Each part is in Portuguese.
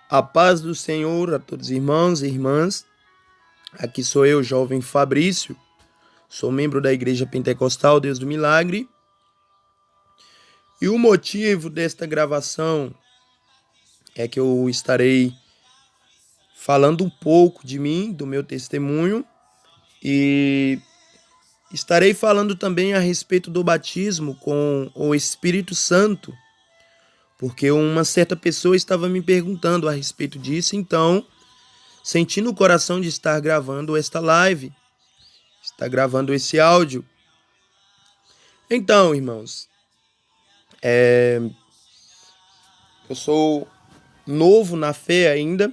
A paz do Senhor a todos irmãos e irmãs. Aqui sou eu, jovem Fabrício. Sou membro da Igreja Pentecostal Deus do Milagre. E o motivo desta gravação é que eu estarei falando um pouco de mim, do meu testemunho, e estarei falando também a respeito do batismo com o Espírito Santo, porque uma certa pessoa estava me perguntando a respeito disso, então senti no coração de estar gravando esta live, estar gravando esse áudio. Então, irmãos, eu sou novo na fé ainda,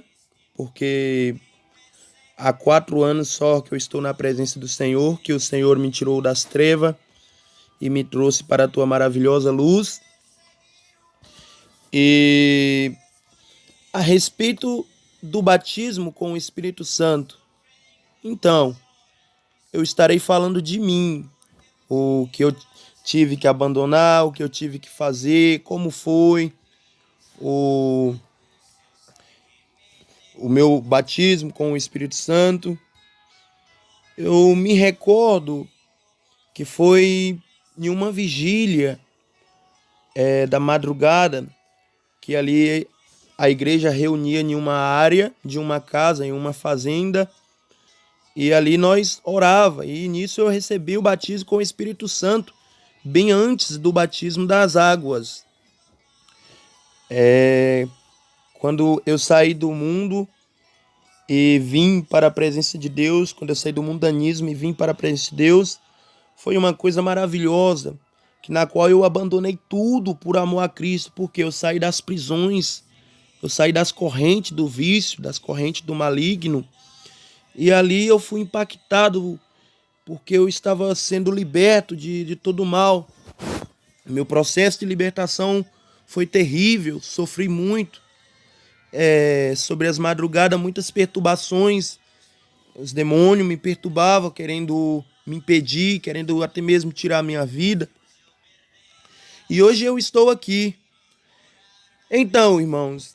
porque há 4 anos só que eu estou na presença do Senhor, que o Senhor me tirou das trevas e me trouxe para a tua maravilhosa luz. E a respeito do batismo com o Espírito Santo, então, eu estarei falando de mim, o que eu tive que abandonar, o que eu tive que fazer, como foi o meu batismo com o Espírito Santo. Eu me recordo que foi em uma vigília da madrugada, que ali a igreja reunia em uma área de uma casa, em uma fazenda, e ali nós orava, e nisso eu recebi o batismo com o Espírito Santo, bem antes do batismo das águas. Quando eu saí do mundo e vim para a presença de Deus, quando eu saí do mundanismo e vim para a presença de Deus, foi uma coisa maravilhosa, na qual eu abandonei tudo por amor a Cristo, porque eu saí das prisões, eu saí das correntes do vício, das correntes do maligno, e ali eu fui impactado, porque eu estava sendo liberto de todo mal. Meu processo de libertação foi terrível, sofri muito, sobre as madrugadas, muitas perturbações. Os demônios me perturbavam, querendo me impedir, querendo até mesmo tirar a minha vida. E hoje eu estou aqui. Então, irmãos,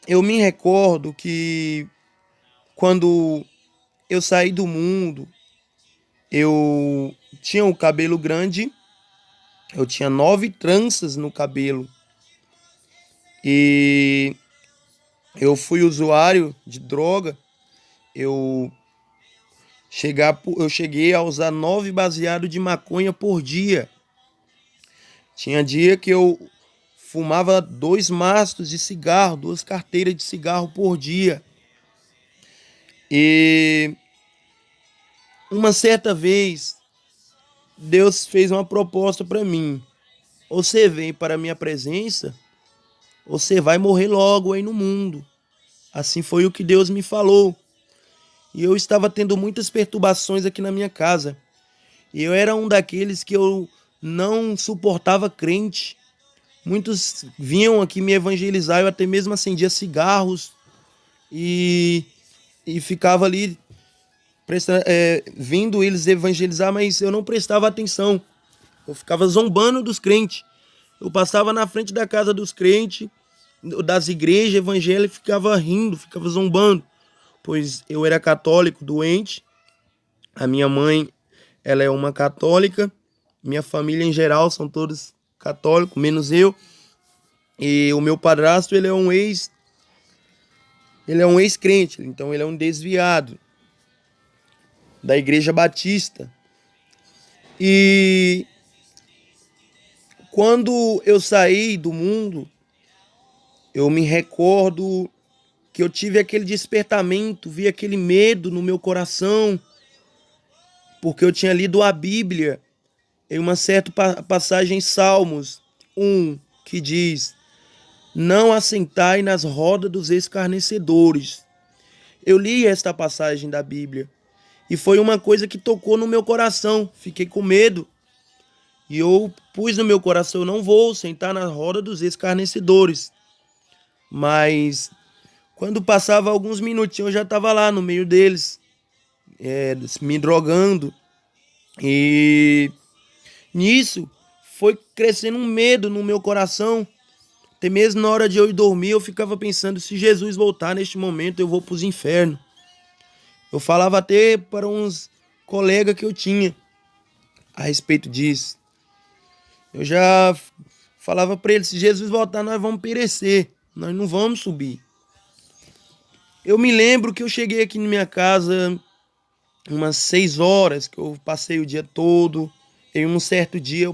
eu me recordo que quando eu saí do mundo, eu tinha o cabelo grande, eu tinha 9 tranças no cabelo. E eu fui usuário de droga. Eu cheguei a usar 9 baseados de maconha por dia. Tinha dia que eu fumava 2 maços de cigarro, 2 carteiras de cigarro por dia. E uma certa vez, Deus fez uma proposta para mim. Ou você vem para a minha presença, ou você vai morrer logo aí no mundo. Assim foi o que Deus me falou. E eu estava tendo muitas perturbações aqui na minha casa. E eu era um daqueles que eu não suportava crente. Muitos vinham aqui me evangelizar, eu até mesmo acendia cigarros e ficava ali vindo eles evangelizar, mas eu não prestava atenção. Eu ficava zombando dos crentes. Eu passava na frente da casa dos crentes, das igrejas evangélicas, e ficava rindo, ficava zombando, pois eu era católico doente. A minha mãe, ela é uma católica, minha família em geral são todos católicos, menos eu. E o meu padrasto, ele é um ex-crente, então ele é um desviado da Igreja Batista. E quando eu saí do mundo, eu me recordo que eu tive aquele despertamento, vi aquele medo no meu coração, porque eu tinha lido a Bíblia em uma certa passagem em Salmos 1, que diz: não assentai nas rodas dos escarnecedores. Eu li esta passagem da Bíblia e foi uma coisa que tocou no meu coração. Fiquei com medo e eu pus no meu coração: eu não vou sentar na roda dos escarnecedores. Mas quando passava alguns minutinhos, eu já estava lá no meio deles, me drogando. E nisso foi crescendo um medo no meu coração, Até mesmo na hora de eu ir dormir, eu ficava pensando, se Jesus voltar neste momento, eu vou para os infernos. Eu falava até para uns colegas que eu tinha a respeito disso. Eu já falava para eles, se Jesus voltar, nós vamos perecer, nós não vamos subir. Eu me lembro que eu cheguei aqui na minha casa umas 6 horas, que eu passei o dia todo. Em um certo dia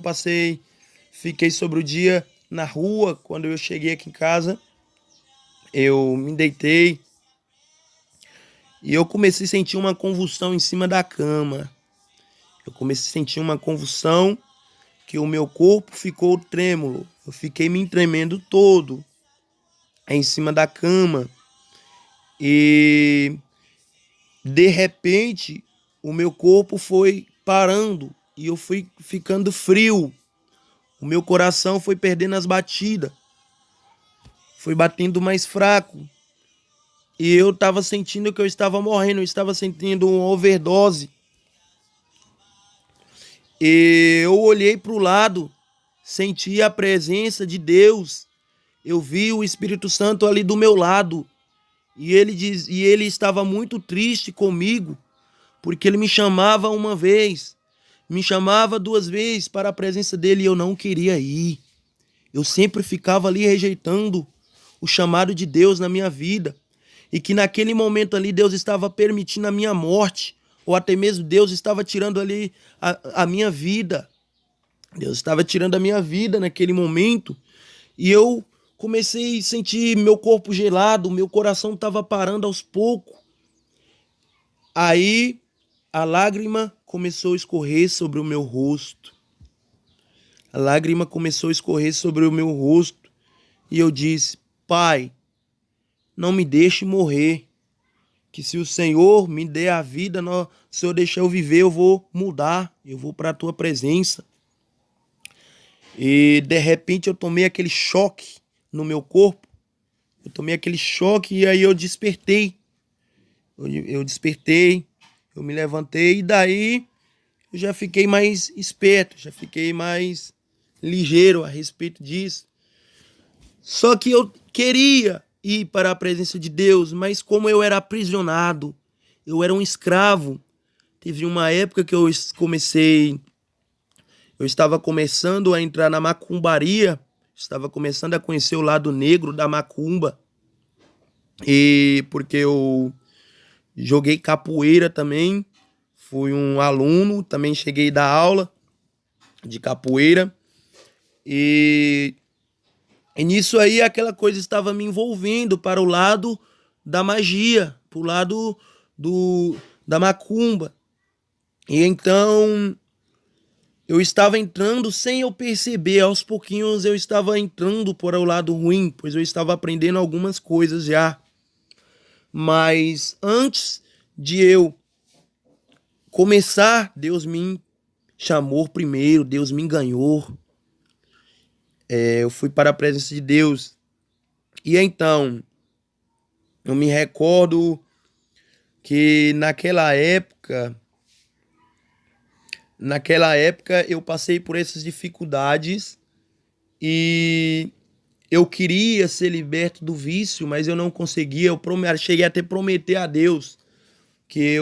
fiquei sobre o dia na rua. Quando eu cheguei aqui em casa, eu me deitei e eu comecei a sentir uma convulsão em cima da cama. Eu comecei a sentir uma convulsão que o meu corpo ficou trêmulo. Eu fiquei me tremendo todo em cima da cama. E de repente o meu corpo foi parando e eu fui ficando frio. O meu coração foi perdendo as batidas. Foi batendo mais fraco. E eu estava sentindo que eu estava morrendo. Eu estava sentindo uma overdose. E eu olhei para o lado, senti a presença de Deus. Eu vi o Espírito Santo ali do meu lado. E ele estava muito triste comigo, porque ele me chamava uma vez, me chamava 2 vezes para a presença dele e eu não queria ir. Eu sempre ficava ali rejeitando o chamado de Deus na minha vida. E que naquele momento ali Deus estava permitindo a minha morte, ou até mesmo Deus estava tirando ali a minha vida. Deus estava tirando a minha vida naquele momento. E eu comecei a sentir meu corpo gelado, meu coração estava parando aos poucos. Aí a lágrima começou a escorrer sobre o meu rosto. A lágrima começou a escorrer sobre o meu rosto. E eu disse, Pai, não me deixe morrer. Que se o Senhor me der a vida, se eu deixar eu viver, eu vou mudar. Eu vou para a tua presença. E de repente eu tomei aquele choque no meu corpo. Eu tomei aquele choque e aí eu despertei. Eu despertei, eu me levantei e daí eu já fiquei mais esperto, já fiquei mais ligeiro a respeito disso. Só que eu queria ir para a presença de Deus, mas como eu era aprisionado, eu era um escravo. Teve uma época que eu estava começando a entrar na macumbaria, estava começando a conhecer o lado negro da macumba. E porque eu joguei capoeira também, fui um aluno, também cheguei a dar aula de capoeira. E nisso aí aquela coisa estava me envolvendo para o lado da magia, para o lado da macumba. E então eu estava entrando sem eu perceber, aos pouquinhos eu estava entrando para o lado ruim, pois eu estava aprendendo algumas coisas já. Mas antes de eu começar, Deus me chamou primeiro, Deus me ganhou. Eu fui para a presença de Deus. E então, eu me recordo que naquela época eu passei por essas dificuldades e eu queria ser liberto do vício, mas eu não conseguia. Eu cheguei até a prometer a Deus que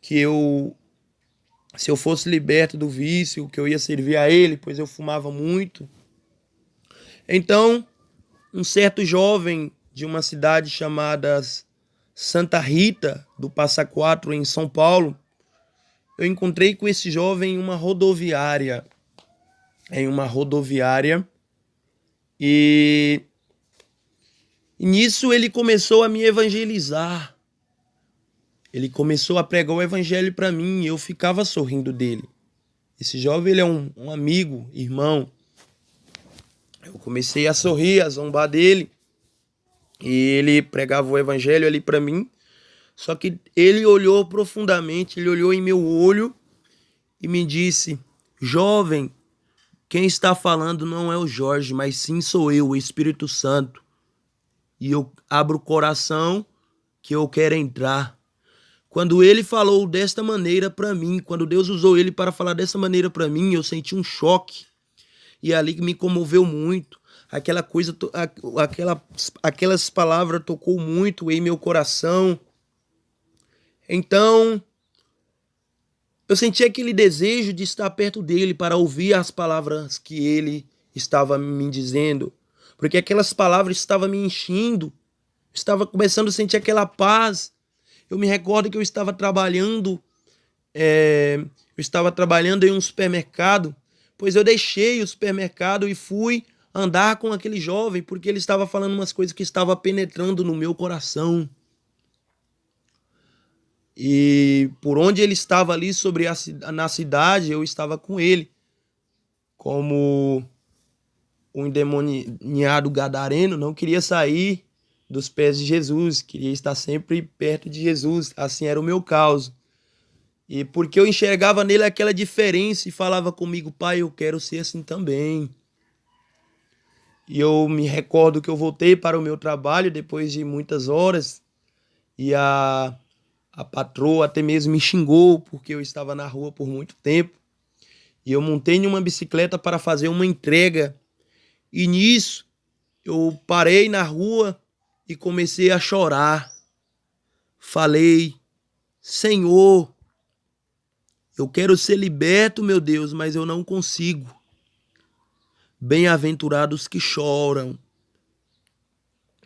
se eu fosse liberto do vício, que eu ia servir a Ele, pois eu fumava muito. Então, um certo jovem de uma cidade chamada Santa Rita, do Passa Quatro, em São Paulo, eu encontrei com esse jovem em uma rodoviária. E nisso ele começou a me evangelizar. Ele começou a pregar o evangelho para mim e eu ficava sorrindo dele. Esse jovem, ele é um amigo, irmão. Eu comecei a sorrir, a zombar dele. E ele pregava o evangelho ali para mim. Só que ele olhou profundamente, ele olhou em meu olho e me disse, jovem, quem está falando não é o Jorge, mas sim sou eu, o Espírito Santo. E eu abro o coração que eu quero entrar. Quando ele falou desta maneira para mim, quando Deus usou ele para falar dessa maneira para mim, eu senti um choque. E ali me comoveu muito. Aquela coisa, aquelas palavras tocou muito em meu coração. Então, eu senti aquele desejo de estar perto dele para ouvir as palavras que ele estava me dizendo, porque aquelas palavras estavam me enchendo, estava começando a sentir aquela paz. Eu me recordo que eu estava trabalhando em um supermercado, pois eu deixei o supermercado e fui andar com aquele jovem, porque ele estava falando umas coisas que estavam penetrando no meu coração. E por onde ele estava ali na cidade, eu estava com ele, como um endemoniado gadareno, não queria sair dos pés de Jesus, queria estar sempre perto de Jesus. Assim era o meu caso. E porque eu enxergava nele aquela diferença e falava comigo: pai, eu quero ser assim também. E eu me recordo que eu voltei para o meu trabalho depois de muitas horas e a patroa até mesmo me xingou porque eu estava na rua por muito tempo. E eu montei em uma bicicleta para fazer uma entrega. E nisso eu parei na rua e comecei a chorar. Falei: Senhor, eu quero ser liberto, meu Deus, mas eu não consigo. Bem-aventurados que choram.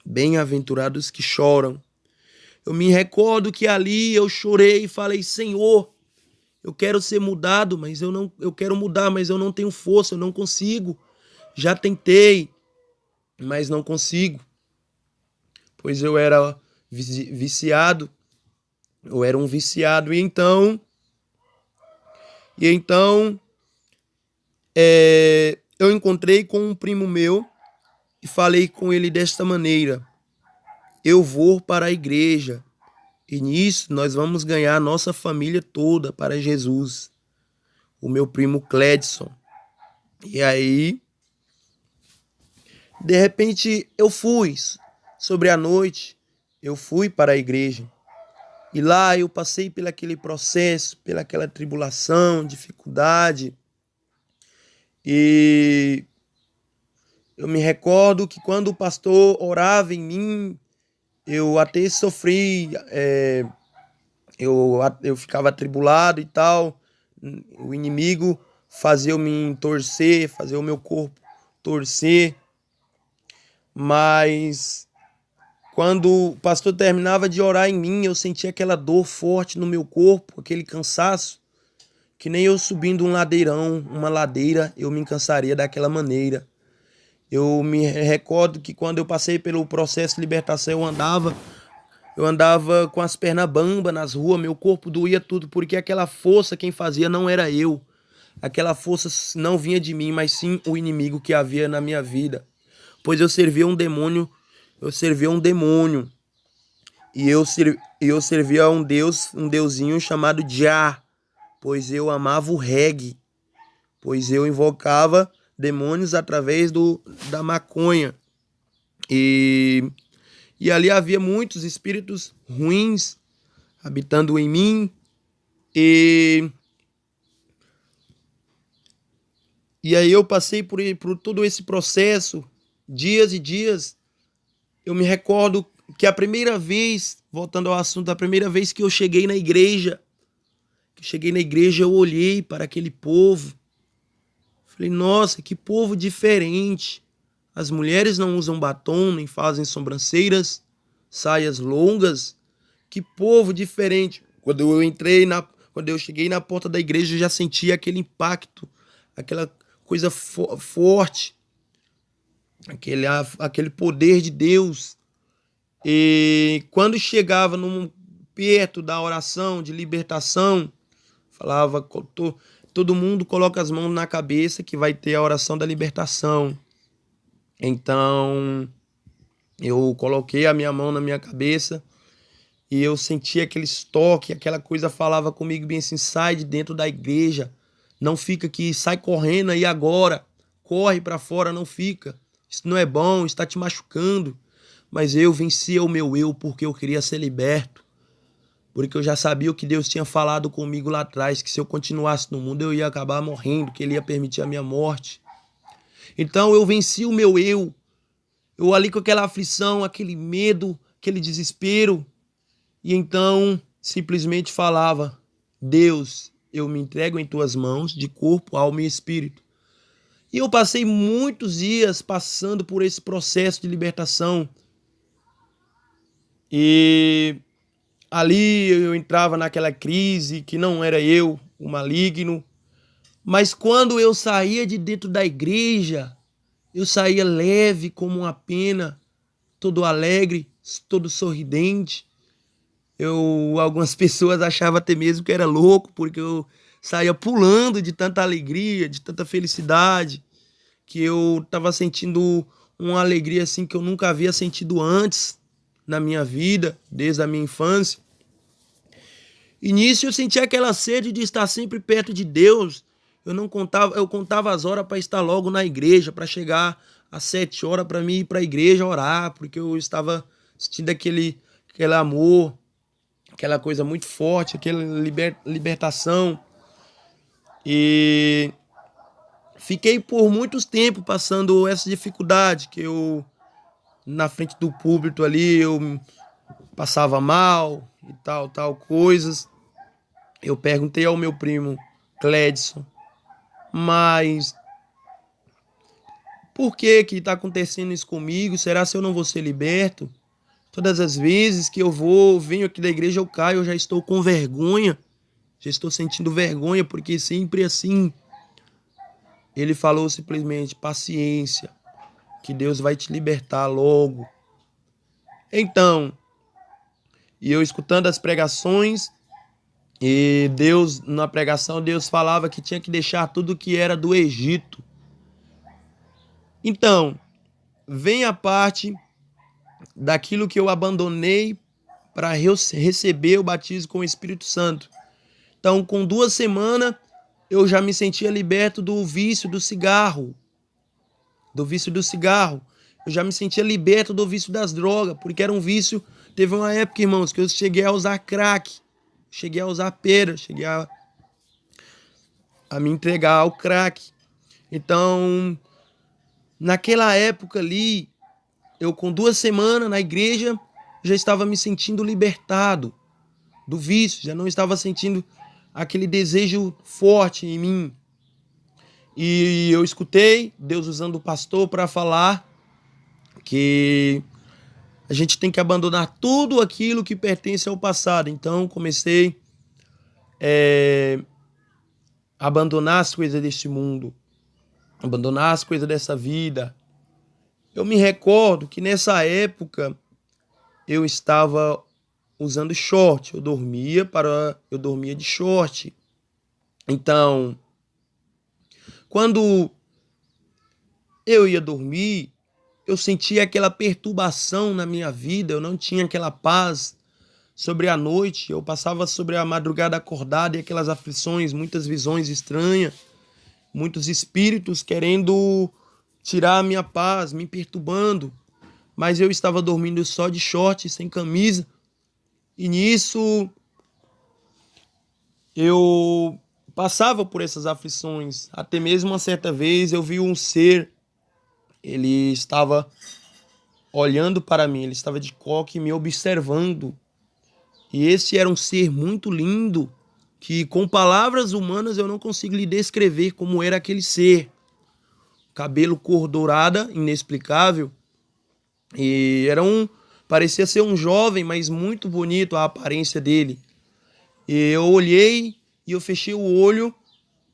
Bem-aventurados que choram. Eu me recordo que ali eu chorei e falei: Senhor, eu quero ser mudado, mas eu quero mudar, mas eu não tenho força, eu não consigo. Já tentei, mas não consigo. Pois eu era viciado, eu era um viciado. E então eu encontrei com um primo meu e falei com ele desta maneira: eu vou para a igreja e nisso nós vamos ganhar a nossa família toda para Jesus. O meu primo Cledson. E aí, de repente, eu fui. Sobre a noite, eu fui para a igreja. E lá eu passei pelo aquele processo, pelaquela tribulação, dificuldade. E eu me recordo que quando o pastor orava em mim, eu até sofri, eu ficava atribulado e tal. O inimigo fazia eu me torcer, fazia o meu corpo torcer. Mas quando o pastor terminava de orar em mim, eu sentia aquela dor forte no meu corpo, aquele cansaço, que nem eu subindo um ladeirão, uma ladeira, eu me cansaria daquela maneira. Eu me recordo que quando eu passei pelo processo de libertação, eu andava com as pernas bambas nas ruas, meu corpo doía tudo, porque aquela força quem fazia não era eu. Aquela força não vinha de mim, mas sim o inimigo que havia na minha vida. Pois eu servia um demônio, e eu servia a um Deus, um deusinho chamado Jah, pois eu amava o reggae, pois eu invocava demônios através da maconha. E, e ali havia muitos espíritos ruins habitando em mim. E, e aí eu passei por todo esse processo, dias e dias. Eu me recordo que a primeira vez, voltando ao assunto, a primeira vez que eu cheguei na igreja, eu olhei para aquele povo. Falei: nossa, que povo diferente. As mulheres não usam batom, nem fazem sobrancelhas, saias longas. Que povo diferente. Quando eu cheguei na porta da igreja, eu já senti aquele impacto, aquela coisa forte, aquele poder de Deus. E quando chegava perto da oração de libertação, falava: todo mundo coloca as mãos na cabeça que vai ter a oração da libertação. Então eu coloquei a minha mão na minha cabeça e eu senti aquele toque, aquela coisa falava comigo bem assim: sai de dentro da igreja, não fica aqui, sai correndo aí agora, corre para fora, não fica, isso não é bom, está te machucando. Mas eu vencia o meu eu porque eu queria ser liberto, porque eu já sabia o que Deus tinha falado comigo lá atrás, que se eu continuasse no mundo eu ia acabar morrendo, que Ele ia permitir a minha morte. Então eu venci o meu eu ali com aquela aflição, aquele medo, aquele desespero, e então simplesmente falava: Deus, eu me entrego em tuas mãos, de corpo, alma e espírito. E eu passei muitos dias passando por esse processo de libertação. E ali eu entrava naquela crise que não era eu, o maligno. Mas quando eu saía de dentro da igreja, eu saía leve como uma pena, todo alegre, todo sorridente. Algumas pessoas achavam até mesmo que era louco, porque eu saía pulando de tanta alegria, de tanta felicidade, que eu estava sentindo uma alegria assim que eu nunca havia sentido antes na minha vida, desde a minha infância. E nisso eu sentia aquela sede de estar sempre perto de Deus. Eu contava as horas para estar logo na igreja, para chegar às 7 horas para mim ir para a igreja orar, porque eu estava sentindo aquele amor, aquela coisa muito forte, aquela libertação. E fiquei por muitos tempos passando essa dificuldade, que eu, na frente do púlpito ali, eu passava mal e tal, coisas. Eu perguntei ao meu primo Cledson, mas por que que está acontecendo isso comigo? Será que eu não vou ser liberto? Todas as vezes que venho aqui da igreja, eu caio, eu já estou com vergonha, já estou sentindo vergonha, porque sempre assim. Ele falou simplesmente: paciência, que Deus vai te libertar logo. Então, e eu escutando as pregações, e Deus, na pregação, Deus falava que tinha que deixar tudo que era do Egito. Então, vem a parte daquilo que eu abandonei para receber o batismo com o Espírito Santo. Então, com 2 semanas, eu já me sentia liberto do vício do cigarro. Eu já me sentia liberto do vício das drogas, porque era um vício. Teve uma época, irmãos, que eu cheguei a usar crack, cheguei a usar pera, cheguei a me entregar ao crack. Então, naquela época ali, eu com 2 semanas na igreja, já estava me sentindo libertado do vício, já não estava sentindo aquele desejo forte em mim. E eu escutei Deus usando o pastor para falar que a gente tem que abandonar tudo aquilo que pertence ao passado. Então comecei a abandonar as coisas deste mundo, abandonar as coisas dessa vida. Eu me recordo que nessa época eu estava usando short, eu dormia de short. Então, quando eu ia dormir, eu sentia aquela perturbação na minha vida, eu não tinha aquela paz sobre a noite, eu passava sobre a madrugada acordado e aquelas aflições, muitas visões estranhas, muitos espíritos querendo tirar a minha paz, me perturbando, mas eu estava dormindo só de short, sem camisa, e nisso eu passava por essas aflições. Até mesmo uma certa vez eu vi um ser, ele estava olhando para mim, ele estava de coque me observando. E esse era um ser muito lindo, que com palavras humanas eu não consigo lhe descrever como era aquele ser. Cabelo cor dourada, inexplicável. E parecia ser um jovem, mas muito bonito a aparência dele. E eu olhei e eu fechei o olho.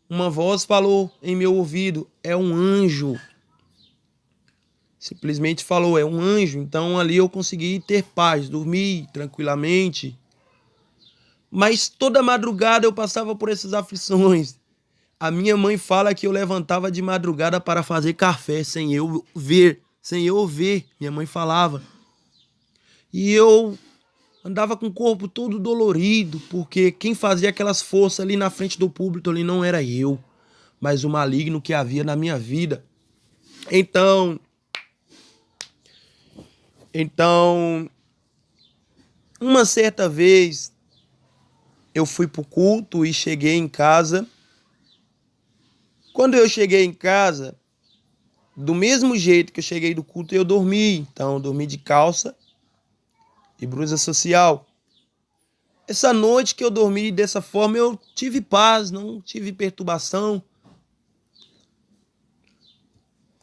Uma voz falou em meu ouvido: é um anjo. Simplesmente falou: é um anjo. Então ali eu consegui ter paz, dormir tranquilamente. Mas toda madrugada eu passava por essas aflições. A minha mãe fala que eu levantava de madrugada para fazer café sem eu ver. Minha mãe falava. E eu andava com o corpo todo dolorido, porque quem fazia aquelas forças ali na frente do púlpito ali não era eu, mas o maligno que havia na minha vida. Então, uma certa vez eu fui pro culto e cheguei em casa. Quando eu cheguei em casa, do mesmo jeito que eu cheguei do culto, eu dormi. Então, eu dormi de calça e blusa social. Essa noite que eu dormi dessa forma, eu tive paz, não tive perturbação.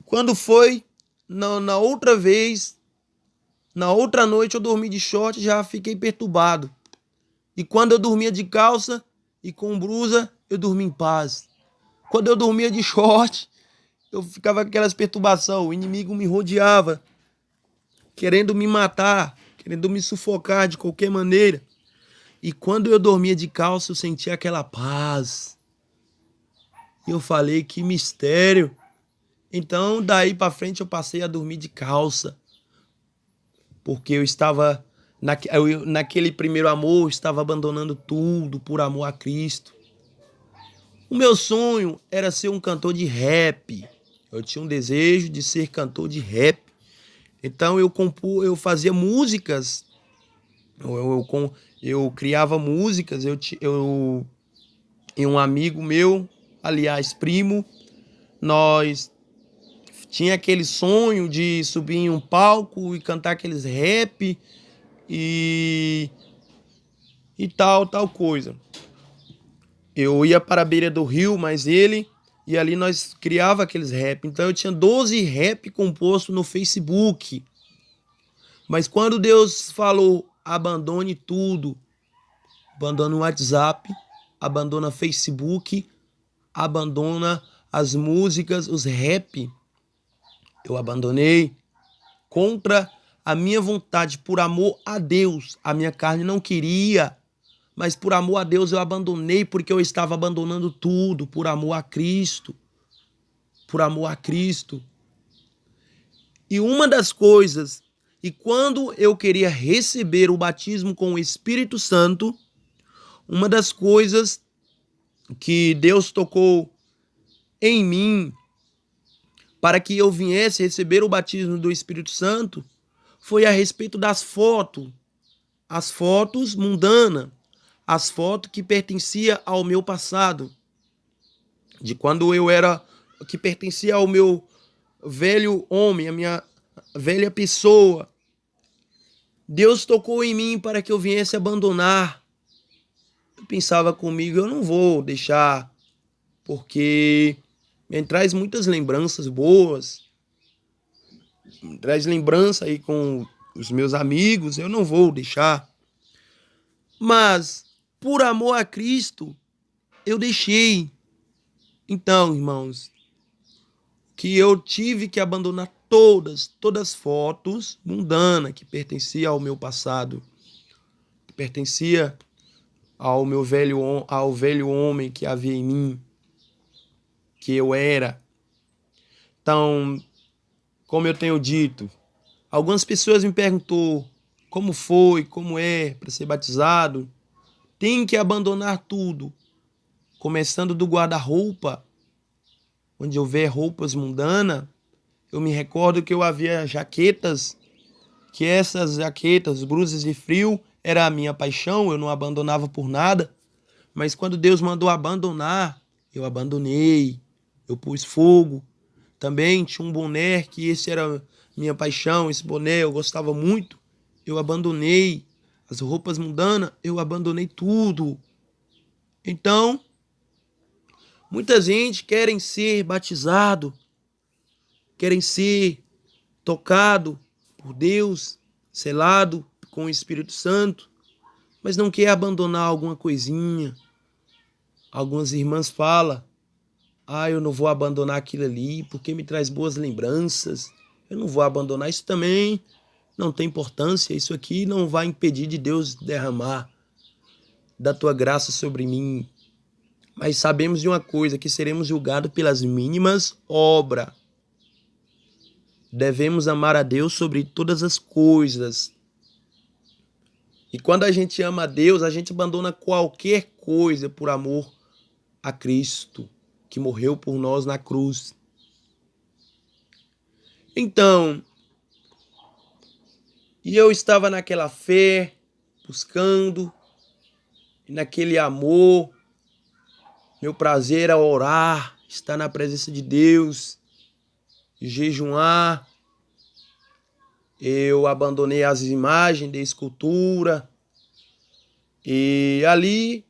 Quando foi, na outra vez, na outra noite eu dormi de short e já fiquei perturbado. E quando eu dormia de calça e com blusa, eu dormia em paz. Quando eu dormia de short, eu ficava com aquelas perturbações. O inimigo me rodeava, querendo me matar, querendo me sufocar de qualquer maneira. E quando eu dormia de calça, eu sentia aquela paz. E eu falei, que mistério. Então, daí pra frente, eu passei a dormir de calça. Porque eu estava, naquele primeiro amor, eu estava abandonando tudo por amor a Cristo. O meu sonho era ser um cantor de rap. Eu tinha um desejo de ser cantor de rap. Então, eu fazia músicas. Eu criava músicas. E um amigo meu, aliás, primo, nós tinha aquele sonho de subir em um palco e cantar aqueles rap e, e tal coisa. Eu ia para a beira do rio, mas e ali nós criava aqueles rap. Então eu tinha 12 rap composto no Facebook. Mas quando Deus falou, abandone tudo, abandona o WhatsApp, abandona o Facebook, abandona as músicas, os rap, eu abandonei contra a minha vontade, por amor a Deus. A minha carne não queria, mas por amor a Deus eu abandonei, porque eu estava abandonando tudo, por amor a Cristo. Por amor a Cristo. E uma das coisas, e quando eu queria receber o batismo com o Espírito Santo, uma das coisas que Deus tocou em mim para que eu viesse receber o batismo do Espírito Santo foi a respeito das fotos. As fotos mundanas, as fotos que pertenciam ao meu passado, de quando eu era, que pertencia ao meu velho homem, a minha velha pessoa. Deus tocou em mim para que eu viesse abandonar. Eu pensava comigo, eu não vou deixar, porque me traz muitas lembranças boas, me traz lembrança aí com os meus amigos, eu não vou deixar. Mas, por amor a Cristo, eu deixei. Então, irmãos, que eu tive que abandonar todas as fotos mundanas que pertenciam ao meu passado, que pertencia ao ao velho homem que havia em mim, que eu era. Então, como eu tenho dito, algumas pessoas me perguntou como foi, como é para ser batizado. Tem que abandonar tudo, começando do guarda-roupa, onde houver roupas mundanas. Eu me recordo que eu havia jaquetas, que essas jaquetas, blusas de frio, era a minha paixão, eu não abandonava por nada. Mas quando Deus mandou abandonar, eu abandonei, eu pus fogo. Também tinha um boné, que esse era minha paixão, esse boné eu gostava muito, eu abandonei. As roupas mundanas, eu abandonei tudo. Então, muita gente querem ser batizado, querem ser tocado por Deus, selado com o Espírito Santo, mas não quer abandonar alguma coisinha. Algumas irmãs falam, eu não vou abandonar aquilo ali porque me traz boas lembranças. Eu não vou abandonar isso também, não tem importância. Isso aqui não vai impedir de Deus derramar da tua graça sobre mim. Mas sabemos de uma coisa, que seremos julgados pelas mínimas obras. Devemos amar a Deus sobre todas as coisas. E quando a gente ama a Deus, a gente abandona qualquer coisa por amor a Cristo, que morreu por nós na cruz. Então, e eu estava naquela fé, buscando, naquele amor. Meu prazer era orar, estar na presença de Deus. jejuar, eu abandonei as imagens de escultura e ali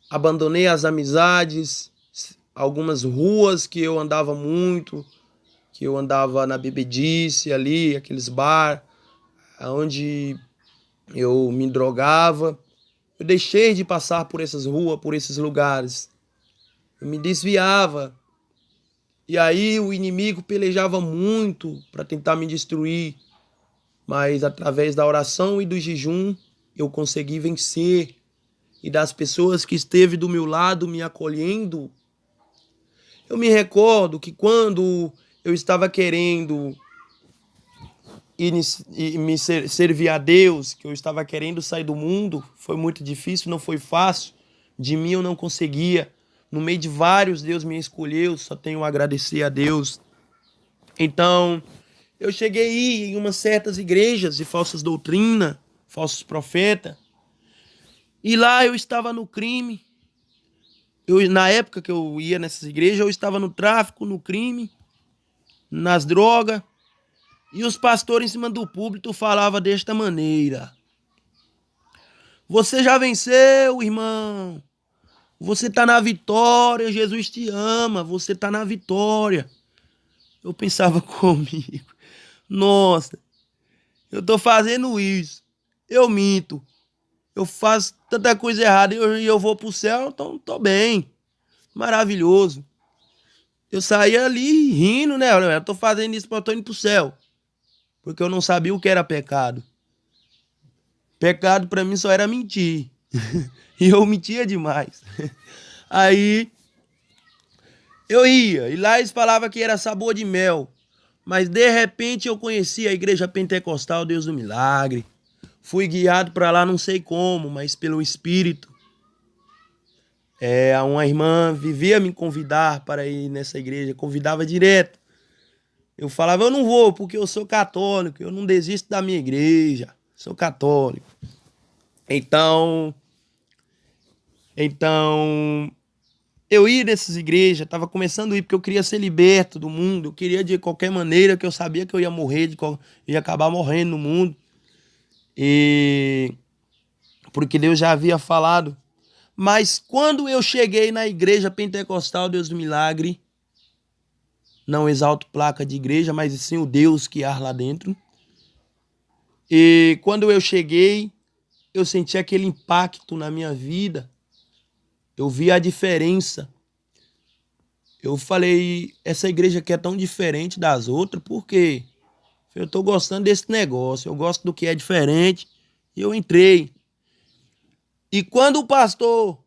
abandonei as amizades, algumas ruas que eu andava muito, que eu andava na bebedice ali, aqueles bar, onde eu me drogava. Eu deixei de passar por essas ruas, por esses lugares. Eu me desviava. E aí o inimigo pelejava muito para tentar me destruir. Mas através da oração e do jejum, eu consegui vencer. E das pessoas que esteve do meu lado me acolhendo, eu me recordo que quando eu estava querendo servir a Deus, que eu estava querendo sair do mundo, foi muito difícil, não foi fácil. De mim eu não conseguia. No meio de vários, Deus me escolheu, só tenho a agradecer a Deus. Então, eu cheguei a ir em umas certas igrejas de falsas doutrinas, falsos profetas, e lá eu estava no crime. Na época que eu ia nessas igrejas, eu estava no tráfico, no crime, nas drogas. E os pastores em cima do púlpito falavam desta maneira: você já venceu, irmão. Você está na vitória, Jesus te ama, você está na vitória. Eu pensava comigo: nossa, eu estou fazendo isso, eu minto, eu faço tanta coisa errada e eu vou para o céu, então estou bem, maravilhoso. Eu saía ali rindo, né? Eu estou fazendo isso para eu indo para o céu, porque eu não sabia o que era pecado. Pecado para mim só era mentir. E eu mentia demais. Aí eu ia, e lá eles falavam que era sabor de mel. Mas de repente eu conheci a igreja pentecostal Deus do Milagre. Fui guiado para lá, não sei como, mas pelo Espírito. Uma irmã vivia me convidar para ir nessa igreja, convidava direto. Eu falava: eu não vou porque eu sou católico, eu não desisto da minha igreja, sou católico. Então eu ia nessas igrejas, estava começando a ir porque eu queria ser liberto do mundo, eu queria de qualquer maneira, que eu sabia que eu ia morrer, ia acabar morrendo no mundo. E porque Deus já havia falado. Mas quando eu cheguei na igreja pentecostal Deus do Milagre, não exalto placa de igreja, mas sim o Deus que há lá dentro. E quando eu cheguei, eu senti aquele impacto na minha vida. Eu vi a diferença. Eu falei: essa igreja aqui é tão diferente das outras, por quê? Eu tô gostando desse negócio, eu gosto do que é diferente. E eu entrei. E quando o pastor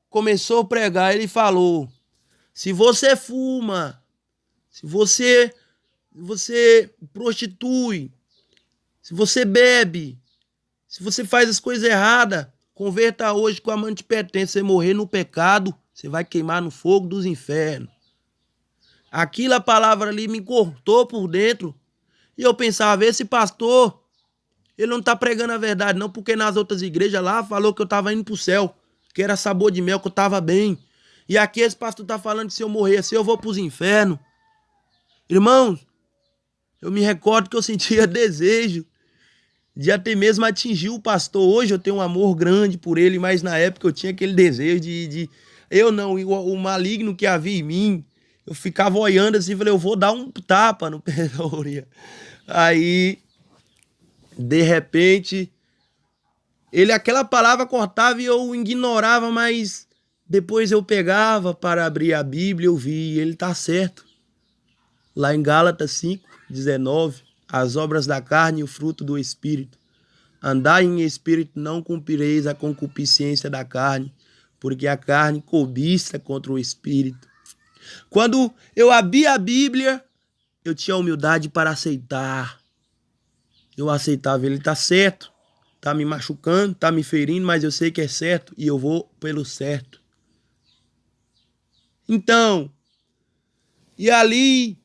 começou a pregar, ele falou: se você fuma, se você prostitui, se você bebe, se você faz as coisas erradas, converta hoje que o amante te pertence. Você morrer no pecado, você vai queimar no fogo dos infernos. Aquilo, a palavra ali me cortou por dentro. E eu pensava: esse pastor, ele não tá pregando a verdade não, porque nas outras igrejas lá falou que eu tava indo pro céu, que era sabor de mel, que eu tava bem. E aqui esse pastor tá falando que se eu morrer assim eu vou pros infernos. Irmãos, eu me recordo que eu sentia desejo de até mesmo atingir o pastor. Hoje eu tenho um amor grande por ele, mas na época eu tinha aquele desejo eu não, o maligno que havia em mim. Eu ficava olhando assim e falei: eu vou dar um tapa no Pedoria. Aí, de repente, aquela palavra cortava e eu ignorava, mas depois eu pegava para abrir a Bíblia e eu vi, ele tá certo. Lá em Gálatas 5:19, as obras da carne e o fruto do Espírito. Andai em espírito, não cumprireis a concupiscência da carne, porque a carne cobiça contra o Espírito. Quando eu abri a Bíblia, eu tinha humildade para aceitar. Eu aceitava: ele tá certo, tá me machucando, tá me ferindo, mas eu sei que é certo e eu vou pelo certo. Então, e ali,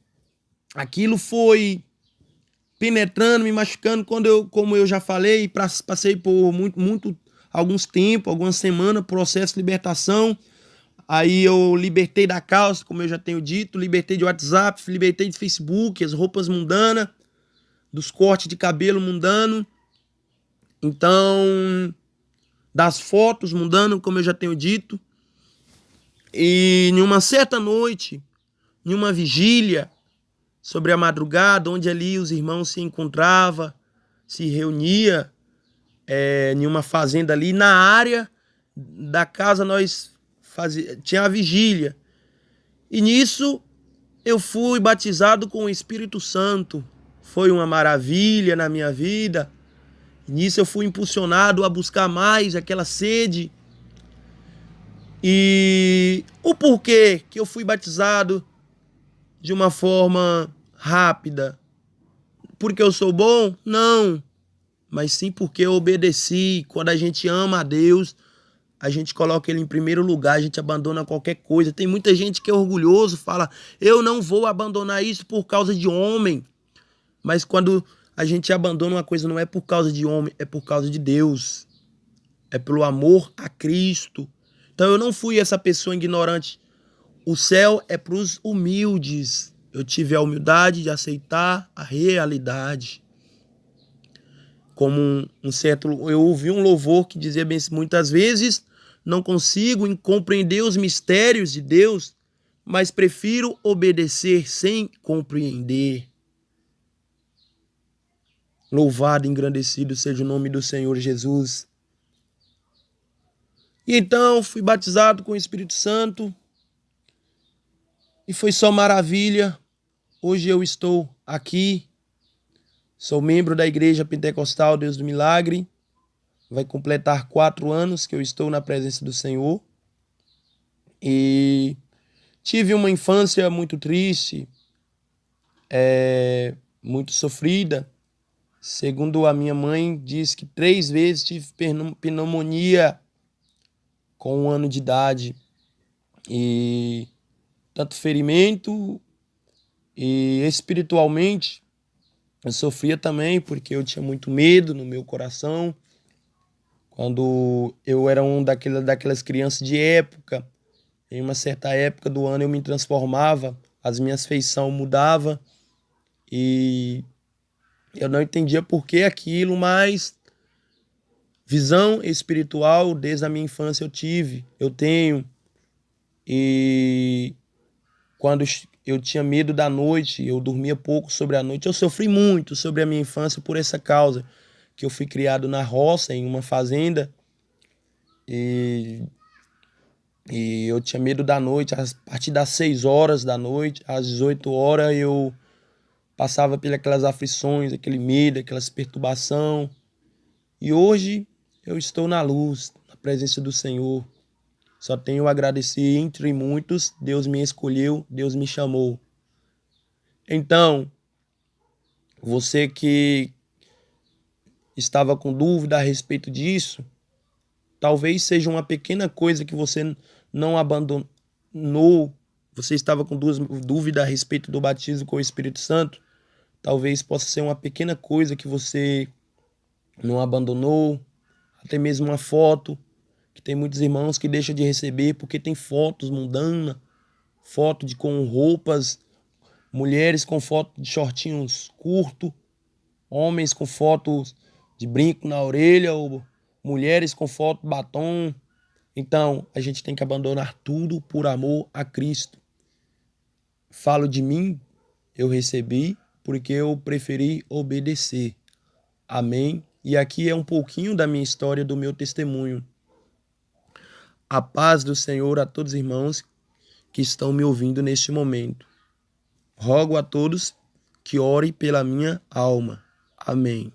aquilo foi penetrando, me machucando, como eu já falei, passei por alguns tempos, algumas semanas, processo de libertação. Aí eu libertei da calça, como eu já tenho dito, libertei de WhatsApp, libertei de Facebook, as roupas mundanas, dos cortes de cabelo mundano. Então, das fotos mundano, como eu já tenho dito. E em uma certa noite, em uma vigília, sobre a madrugada, onde ali os irmãos se encontravam, se reuniam em uma fazenda ali, na área da casa tinha a vigília. E nisso eu fui batizado com o Espírito Santo. Foi uma maravilha na minha vida. E nisso eu fui impulsionado a buscar mais aquela sede. E o porquê que eu fui batizado de uma forma rápida? Porque eu sou bom? Não. Mas sim porque eu obedeci. Quando a gente ama a Deus, a gente coloca ele em primeiro lugar, a gente abandona qualquer coisa. Tem muita gente que é orgulhoso, fala, eu não vou abandonar isso por causa de homem. Mas quando a gente abandona uma coisa, não é por causa de homem, é por causa de Deus. É pelo amor a Cristo. Então eu não fui essa pessoa ignorante. O céu é para os humildes. Eu tive a humildade de aceitar a realidade. Como eu ouvi um louvor que dizia bem assim, muitas vezes não consigo compreender os mistérios de Deus, mas prefiro obedecer sem compreender. Louvado e engrandecido seja o nome do Senhor Jesus. E então fui batizado com o Espírito Santo e foi só maravilha. Hoje eu estou aqui, sou membro da Igreja Pentecostal Deus do Milagre. Vai completar 4 anos que eu estou na presença do Senhor. E tive uma infância muito triste, muito sofrida. Segundo a minha mãe, diz que 3 vezes tive pneumonia com 1 ano de idade. E tanto ferimento e espiritualmente eu sofria também, porque eu tinha muito medo no meu coração. Quando eu era daquelas crianças de época, em uma certa época do ano eu me transformava, as minhas feições mudavam e eu não entendia por que aquilo, mas visão espiritual desde a minha infância eu tenho. E quando eu tinha medo da noite, eu dormia pouco sobre a noite, eu sofri muito sobre a minha infância por essa causa, que eu fui criado na roça, em uma fazenda, e eu tinha medo da noite. A partir das 6 horas da noite, às 18 horas, eu passava pelas aflições, aquele medo, aquelas perturbações. E hoje eu estou na luz, na presença do Senhor. Só tenho a agradecer, entre muitos, Deus me escolheu, Deus me chamou. Então, você que estava com dúvida a respeito disso, talvez seja uma pequena coisa que você não abandonou. Você estava com dúvida a respeito do batismo com o Espírito Santo. Talvez possa ser uma pequena coisa que você não abandonou. Até mesmo uma foto, que tem muitos irmãos que deixam de receber porque tem fotos mundanas, foto com roupas, mulheres com foto de shortinhos curtos, homens com fotos de brinco na orelha, ou mulheres com foto de batom. Então, a gente tem que abandonar tudo por amor a Cristo. Falo de mim, eu recebi porque eu preferi obedecer. Amém? E aqui é um pouquinho da minha história, do meu testemunho. A paz do Senhor a todos os irmãos que estão me ouvindo neste momento. Rogo a todos que orem pela minha alma. Amém.